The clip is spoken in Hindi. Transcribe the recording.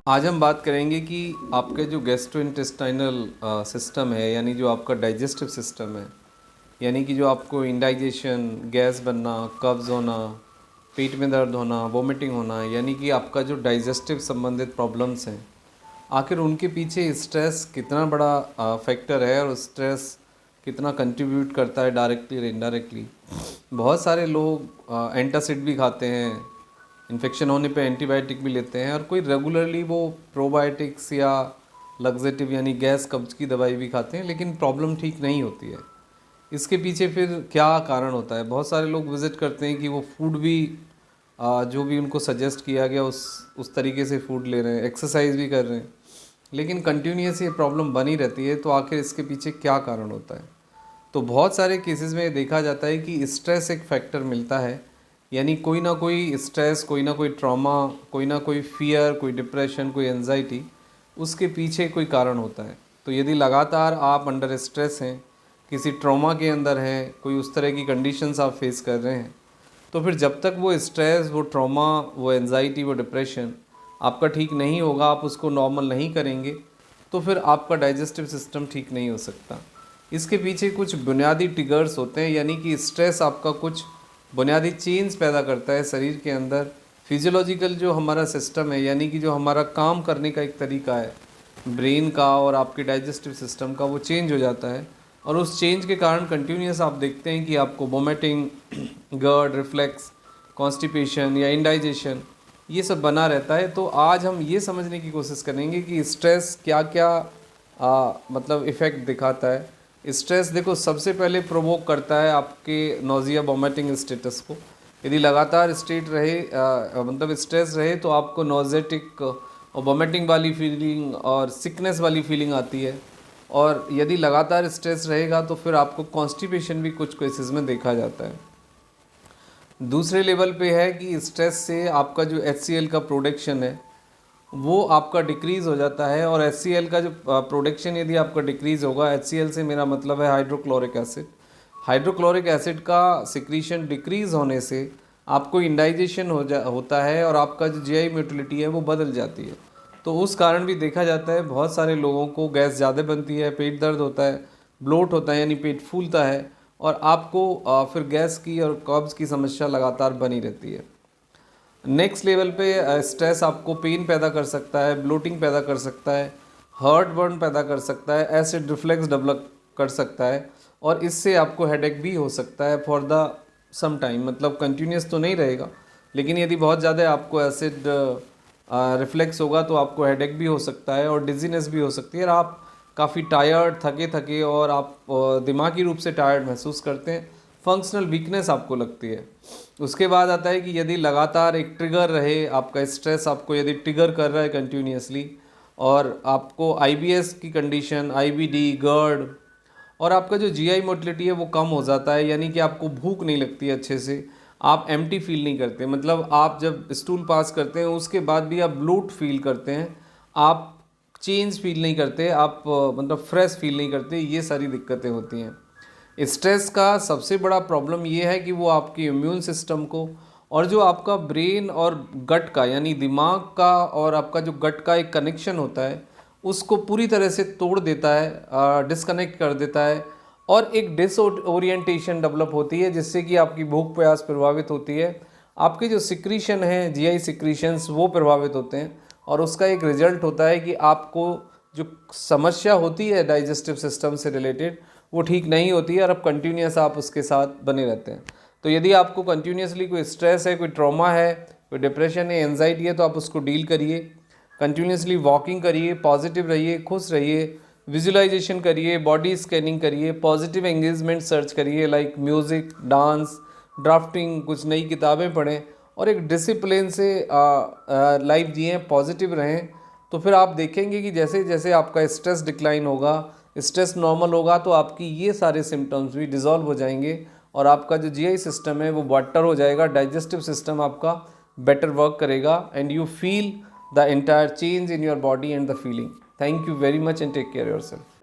आज हम बात करेंगे कि आपके जो गैस्ट्रोइंटेस्टाइनल सिस्टम है, यानी जो आपका डाइजेस्टिव सिस्टम है, यानी कि जो आपको इंडाइजेशन, गैस बनना, कब्ज़ होना, पेट में दर्द होना, वोमिटिंग होना, यानी कि आपका जो डाइजेस्टिव संबंधित प्रॉब्लम्स हैं, आखिर उनके पीछे स्ट्रेस कितना बड़ा फैक्टर है और स्ट्रेस कितना कंट्रीब्यूट करता है डायरेक्टली और इनडायरेक्टली। बहुत सारे लोग एंटासिड भी खाते हैं, इन्फेक्शन होने पे एंटीबायोटिक भी लेते हैं, और कोई रेगुलरली वो प्रोबायोटिक्स या लग्जेटिव यानी गैस कब्ज की दवाई भी खाते हैं, लेकिन प्रॉब्लम ठीक नहीं होती है। इसके पीछे फिर क्या कारण होता है? बहुत सारे लोग विज़िट करते हैं कि वो फूड भी जो भी उनको सजेस्ट किया गया उस तरीके से फूड ले रहे हैं, एक्सरसाइज भी कर रहे हैं, लेकिन कंटिन्यूस ये प्रॉब्लम बनी रहती है। तो आखिर इसके पीछे क्या कारण होता है? तो बहुत सारे केसेस में देखा जाता है कि स्ट्रेस एक फैक्टर मिलता है, यानी कोई ना कोई स्ट्रेस, कोई ना कोई ट्रॉमा, कोई ना कोई फियर, कोई डिप्रेशन, कोई एंजाइटी, उसके पीछे कोई कारण होता है। तो यदि लगातार आप अंडर स्ट्रेस हैं, किसी ट्रॉमा के अंदर हैं, कोई उस तरह की कंडीशंस आप फेस कर रहे हैं, तो फिर जब तक वो स्ट्रेस, वो ट्रॉमा, वो एंजाइटी, वो डिप्रेशन आपका ठीक नहीं होगा, आप उसको नॉर्मल नहीं करेंगे, तो फिर आपका डाइजेस्टिव सिस्टम ठीक नहीं हो सकता। इसके पीछे कुछ बुनियादी ट्रिगर्स होते हैं, यानी कि स्ट्रेस आपका कुछ बुनियादी चेंज पैदा करता है शरीर के अंदर। फिजियोलॉजिकल जो हमारा सिस्टम है, यानी कि जो हमारा काम करने का एक तरीका है ब्रेन का और आपके डाइजेस्टिव सिस्टम का, वो चेंज हो जाता है। और उस चेंज के कारण कंटिन्यूस आप देखते हैं कि आपको वोमिटिंग, गर्ड रिफ्लेक्स, कॉन्स्टिपेशन या इंडाइजेशन, ये सब बना रहता है। तो आज हम ये समझने की कोशिश करेंगे कि स्ट्रेस क्या क्या मतलब इफ़ेक्ट दिखाता है। स्ट्रेस देखो सबसे पहले प्रोवोक करता है आपके नोज़िया वोमिटिंग स्टेटस को। यदि लगातार स्टेट रहे मतलब स्ट्रेस रहे, तो आपको नोजेटिक और वोमिटिंग वाली फीलिंग और सिकनेस वाली फीलिंग आती है। और यदि लगातार स्ट्रेस रहेगा तो फिर आपको कॉन्स्टिपेशन भी कुछ केसेस में देखा जाता है। दूसरे लेवल पे है कि स्ट्रेस से आपका जो HCl का प्रोडक्शन है वो आपका डिक्रीज़ हो जाता है। और HCl का जो प्रोडक्शन यदि आपका डिक्रीज़ होगा, HCl से मेरा मतलब है हाइड्रोक्लोरिक एसिड। हाइड्रोक्लोरिक एसिड का सिक्रीशन डिक्रीज़ होने से आपको इंडाइजेशन होता है और आपका जो GI मोटिलिटी है वो बदल जाती है। तो उस कारण भी देखा जाता है बहुत सारे लोगों को गैस ज़्यादा बनती है, पेट दर्द होता है, ब्लोट होता है यानी पेट फूलता है, और आपको फिर गैस की और कब्ज़ की समस्या लगातार बनी रहती है। नेक्स्ट लेवल पे स्ट्रेस आपको पेन पैदा कर सकता है, ब्लोटिंग पैदा कर सकता है, हार्ट बर्न पैदा कर सकता है, एसिड रिफ्लेक्स डेवलप कर सकता है, और इससे आपको हेडेक भी हो सकता है फॉर द सम टाइम। मतलब कंटिन्यूस तो नहीं रहेगा, लेकिन यदि बहुत ज़्यादा आपको एसिड रिफ्लेक्स होगा तो आपको हेडेक भी हो सकता है और डिजीनेस भी हो सकती है, और आप काफ़ी टायर्ड, थके थके, और आप दिमागी रूप से टायर्ड महसूस करते हैं, फंक्शनल वीकनेस आपको लगती है। उसके बाद आता है कि यदि लगातार एक ट्रिगर रहे, आपका स्ट्रेस आपको यदि ट्रिगर कर रहा है कंटिन्यूसली, और आपको IBS की कंडीशन, IBD, GERD, और आपका जो GI मोटिलिटी है वो कम हो जाता है, यानी कि आपको भूख नहीं लगती है अच्छे से, आप एम्प्टी फील नहीं करते, मतलब आप जब स्टूल पास करते हैं उसके बाद भी आप ब्लोट फील करते हैं, आप चेंज फील नहीं करते, आप मतलब फ्रेश फील नहीं करते। ये सारी दिक्कतें होती हैं। स्ट्रेस का सबसे बड़ा प्रॉब्लम ये है कि वो आपके इम्यून सिस्टम को और जो आपका ब्रेन और गट का, यानी दिमाग का और आपका जो गट का एक कनेक्शन होता है, उसको पूरी तरह से तोड़ देता है, डिस्कनेक्ट कर देता है, और एक डिसओरिएंटेशन डेवलप होती है, जिससे कि आपकी भूख प्यास प्रभावित होती है, आपके जो सिक्रीशन हैं, GI सिक्रीशंस, वो प्रभावित होते हैं, और उसका एक रिजल्ट होता है कि आपको जो समस्या होती है डाइजेस्टिव सिस्टम से रिलेटेड, वो ठीक नहीं होती है, और अब कंटिन्यूस आप उसके साथ बने रहते हैं। तो यदि आपको कंटिन्यूसली कोई स्ट्रेस है, कोई ट्रॉमा है, कोई डिप्रेशन है, एंजाइटी है, तो आप उसको डील करिए। कंटिन्यूसली वॉकिंग करिए, पॉजिटिव रहिए, खुश रहिए, विजुअलाइजेशन करिए, बॉडी स्कैनिंग करिए, पॉजिटिव एंगेजमेंट सर्च करिए लाइक म्यूज़िक, डांस, ड्राफ्टिंग, कुछ नई किताबें पढ़ें, और एक डिसिप्लिन से लाइफ जिएँ, पॉजिटिव रहें। तो फिर आप देखेंगे कि जैसे जैसे आपका स्ट्रेस डिक्लाइन होगा, स्ट्रेस नॉर्मल होगा, तो आपकी ये सारे सिम्टम्स भी डिज़ोल्व हो जाएंगे, और आपका जो GI सिस्टम है वो बेटर हो जाएगा, डाइजेस्टिव सिस्टम आपका बेटर वर्क करेगा, and you feel the entire change in your body and the feeling. Thank you very much and take care yourself.